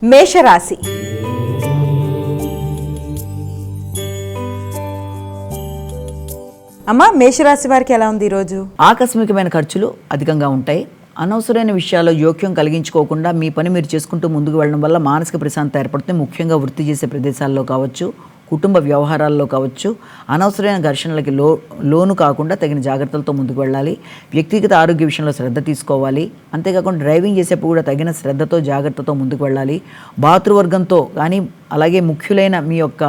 మేషరాశి. అమ్మా, మేషరాశి వారికి ఎలా ఉంది ఈరోజు? ఆకస్మికమైన ఖర్చులు అధికంగా ఉంటాయి. అనవసరమైన విషయాల్లో జోక్యం కలిగించుకోకుండా మీ పని మీరు చేసుకుంటూ ముందుకు వెళ్ళడం వల్ల మానసిక ప్రశాంతత ఏర్పడుతుంది. ముఖ్యంగా వృత్తి చేసే ప్రదేశాల్లో కావచ్చు, కుటుంబ వ్యవహారాల్లో కావచ్చు, అనవసరమైన ఘర్షణలకి లోను కాకుండా తగిన జాగ్రత్తలతో ముందుకు వెళ్ళాలి. వ్యక్తిగత ఆరోగ్య విషయంలో శ్రద్ధ తీసుకోవాలి. అంతేకాకుండా డ్రైవింగ్ చేసేప్పుడు కూడా తగిన శ్రద్ధతో జాగ్రత్తతో ముందుకు వెళ్ళాలి. భాతృవర్గంతో కానీ అలాగే ముఖ్యులైన మీ యొక్క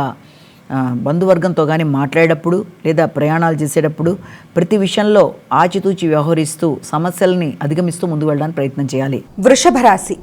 బంధువర్గంతో కానీ మాట్లాడేటప్పుడు లేదా ప్రయాణాలు చేసేటప్పుడు ప్రతి విషయంలో ఆచితూచి వ్యవహరిస్తూ సమస్యల్ని అధిగమిస్తూ ముందుకు వెళ్ళడానికి ప్రయత్నం చేయాలి. వృషభ రాశి.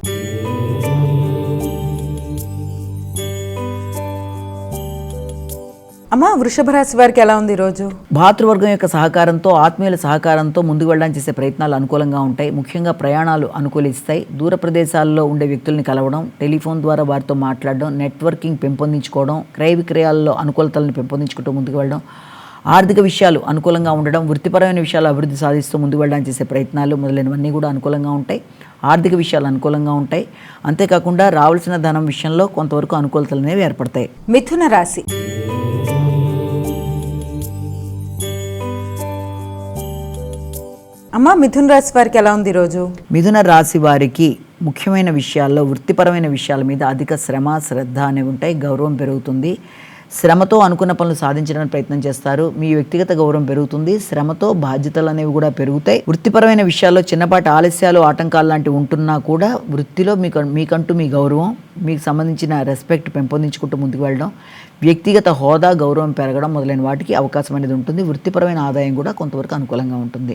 అమ్మా, వృషభ రాశి వారికి ఎలా ఉంది ఈరోజు? భాతృవర్గం యొక్క సహకారంతో, ఆత్మీయుల సహకారంతో ముందుకు వెళ్ళడానికి చేసే ప్రయత్నాలు అనుకూలంగా ఉంటాయి. ముఖ్యంగా ప్రయాణాలు అనుకూలిస్తాయి. దూర ప్రదేశాల్లో ఉండే వ్యక్తుల్ని కలవడం, టెలిఫోన్ ద్వారా వారితో మాట్లాడడం, నెట్వర్కింగ్ పెంపొందించుకోవడం, క్రయ విక్రయాల్లో అనుకూలతలను పెంపొందించుకుంటూ ముందుకు వెళ్ళడం, ఆర్థిక విషయాలు అనుకూలంగా ఉండడం, వృత్తిపరమైన విషయాలు అభివృద్ధి సాధిస్తూ ముందుకు వెళ్ళడానికి చేసే ప్రయత్నాలు మొదలైనవన్నీ కూడా అనుకూలంగా ఉంటాయి. ఆర్థిక విషయాలు అనుకూలంగా ఉంటాయి. అంతేకాకుండా రావాల్సిన ధనం విషయంలో కొంతవరకు అనుకూలతలు అనేవి ఏర్పడతాయి. మిథున రాశి. అమ్మా, మిథున రాశి వారికి ఎలా ఉంది ఈరోజు? మిథున రాశి వారికి ముఖ్యమైన విషయాల్లో వృత్తిపరమైన విషయాల మీద అధిక శ్రమ, శ్రద్ధ అనేవి ఉంటాయి. గౌరవం పెరుగుతుంది. శ్రమతో అనుకున్న పనులు సాధించడానికి ప్రయత్నం చేస్తారు. మీ వ్యక్తిగత గౌరవం పెరుగుతుంది. శ్రమతో బాధ్యతలు అనేవి కూడా పెరుగుతాయి. వృత్తిపరమైన విషయాల్లో చిన్నపాటి ఆలస్యాలు, ఆటంకాలు లాంటివి ఉంటున్నా కూడా వృత్తిలో మీకంటూ మీ గౌరవం, మీకు సంబంధించిన రెస్పెక్ట్ పెంపొందించుకుంటూ ముందుకు వెళ్ళడం, వ్యక్తిగత హోదా, గౌరవం పెరగడం మొదలైన వాటికి అవకాశం అనేది ఉంటుంది. వృత్తిపరమైన ఆదాయం కూడా కొంతవరకు అనుకూలంగా ఉంటుంది.